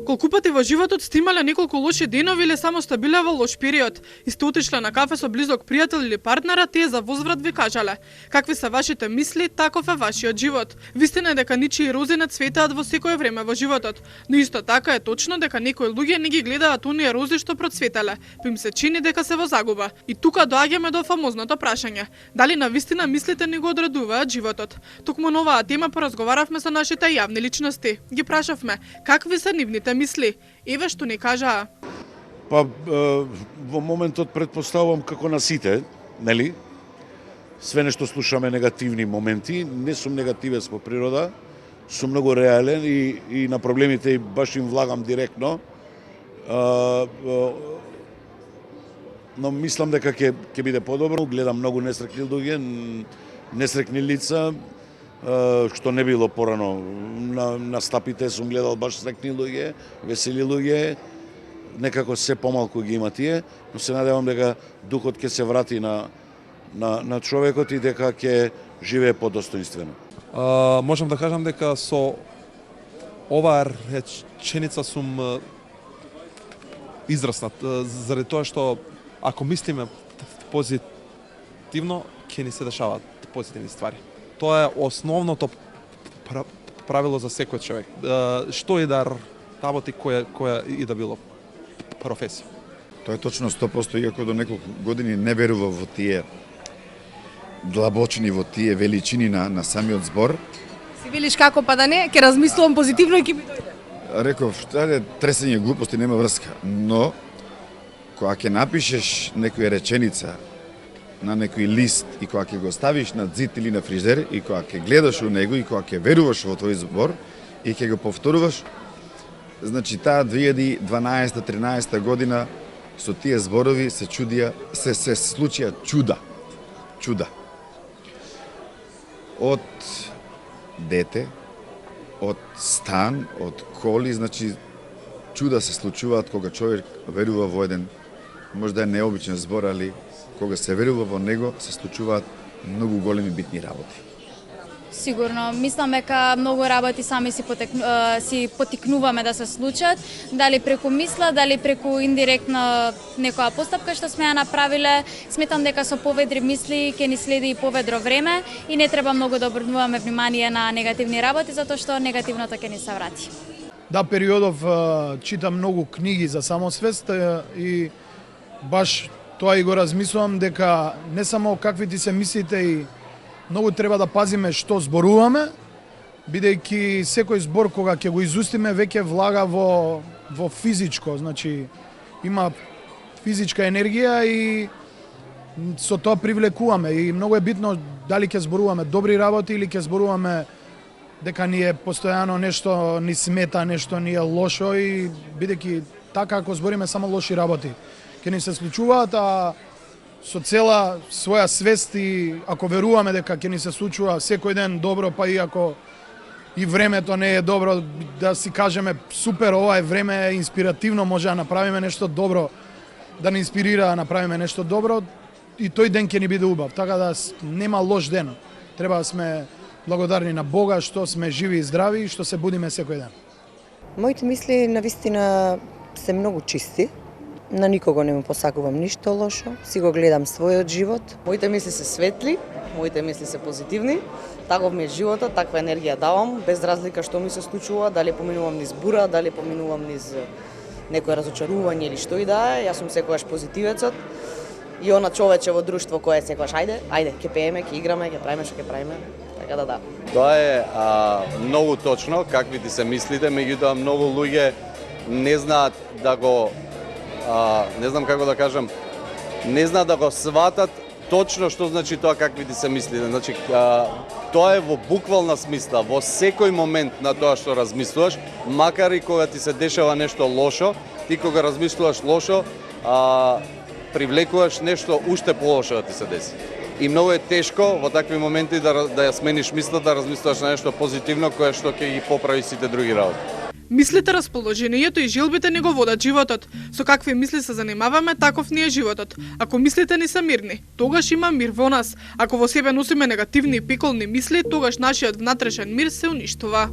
Колку пати во животот сте имале неколку лоши денови или само сте биле во лош период и сте отишле на кафе со близок пријател или партнера, тие за возврат ви кажале какви се вашите мисли, таков е вашиот живот. Вистина е дека ничии рози не цветаат во секое време во животот, но исто така е точно дека некои луѓе не ги гледаат оние рози што процветале, па им се чини дека се во загуба. И тука доаѓаме до фамозното прашање: дали навистина мислите не го одредуваат животот? Токму на оваа тема поразговаравме со нашите јавни личности. Ги прашавме какви се нивните мисли. Еве што ни кажаа. Па во моментот претпоставувам како на сите, нели? Све нешто слушаме негативни моменти, не сум негативец по природа, сум многу реален и на проблемите баш им влагам директно. Но мислам дека ќе биде подобро. Гледам многу несрекни луѓе, несрекни лица, што не било порано. На стапите сум гледал баш срекни луѓе, весели луѓе, некако се помалку ги има тие, но се надевам дека духот ќе се врати на човекот и дека ќе живее подостоинствено. Можам да кажам дека со оваа реченица сум израснат, заради тоа што ако мислиме позитивно, ќе ни се дешаваат позитивни ствари. Тоа е основното правило за секој човек. Што и да работи, која и да било професија. Тоа е точно 100%, иако до неколку години не верував во тие длабочини, во тие величини на самиот збор. Си велиш како па да не, ќе размислувам позитивно и ќе ми дојде. Реков, што е тресење глупости, нема врска, но кога ќе напишеш некоја реченица на некој лист и кога ќе го ставиш на зид или на фризер и кога ќе гледаш у него и кога ќе веруваш во тој збор и ќе го повторуваш, значи таа 2012-13 година со тие зборови се случија чуда. Од дете, од стан, од коли, значи чуда се случуваат кога човек верува во еден, можда е необичен збор, али кога се верува во него, се случуваат многу големи битни работи. Сигурно, мислам дека многу работи сами си потикнуваме да се случат, дали преку мисла, дали преку индиректно некоја постапка што сме ја направиле. Сметам дека со поведри мисли ќе ни следи и поведро време и не треба многу да обрнуваме внимание на негативни работи, затоа што негативното ќе ни се врати. Да, периодов читам многу книги за самосвест и баш тоа и го размислувам дека не само какви ти се мислите и многу треба да пазиме што зборуваме, бидејќи секој збор кога ќе го изустиме веќе влага во физичко, значи има физичка енергија и со тоа привлекуваме и многу е битно дали ќе зборуваме добри работи или ќе зборуваме дека ни е постојано нешто ни смета, нешто ни е лошо и бидејќи така ако збориме само лоши работи ќе ни се случуваат, а со цела своја свест и ако веруваме дека ќе ни се случува секој ден добро, па и ако и времето не е добро, да си кажеме супер, ова е време е инспиративно, може да направиме нешто добро, да ни инспирира да направиме нешто добро и тој ден ќе ни биде убав. Така да нема лош ден. Треба да сме благодарни на Бога што сме живи и здрави и што се будиме секој ден. Моите мисли навистина се многу чисти. На никого не му посакувам ништо лошо, си го гледам својот живот. Моите мисли се светли, моите мисли се позитивни. Таков ми е животот, таква енергија давам, без разлика што ми се случува, дали поминувам низ бура, дали поминувам низ некој разочарување или што и да е. Јас сум секогаш позитивецот и она човече во друштво кое секогаш ајде, ќе пееме, ќе играме, ќе правиме што ќе правиме. Така да. Тоа е многу точно какви ти се мислите, меѓутоа многу луѓе не знаат да го не знам како да кажам, не знаат да го сватат точно што значи тоа какви ти се мислите. Значи, тоа е во буквална смисла, во секој момент на тоа што размислуваш, макар и кога ти се дешава нешто лошо, ти кога размислуваш лошо, привлекуваш нешто уште полошо да ти се деси. И многу е тешко во такви моменти да ја смениш мисла, да размислуваш на нешто позитивно кое што ќе ги поправи сите други работи. Мислите, расположението и желбите ни го водат животот. Со какви мисли се занимаваме, таков ни е животот. Ако мислите ни се мирни, тогаш има мир во нас. Ако во себе носиме негативни и пиколни мисли, тогаш нашиот внатрешен мир се уништува.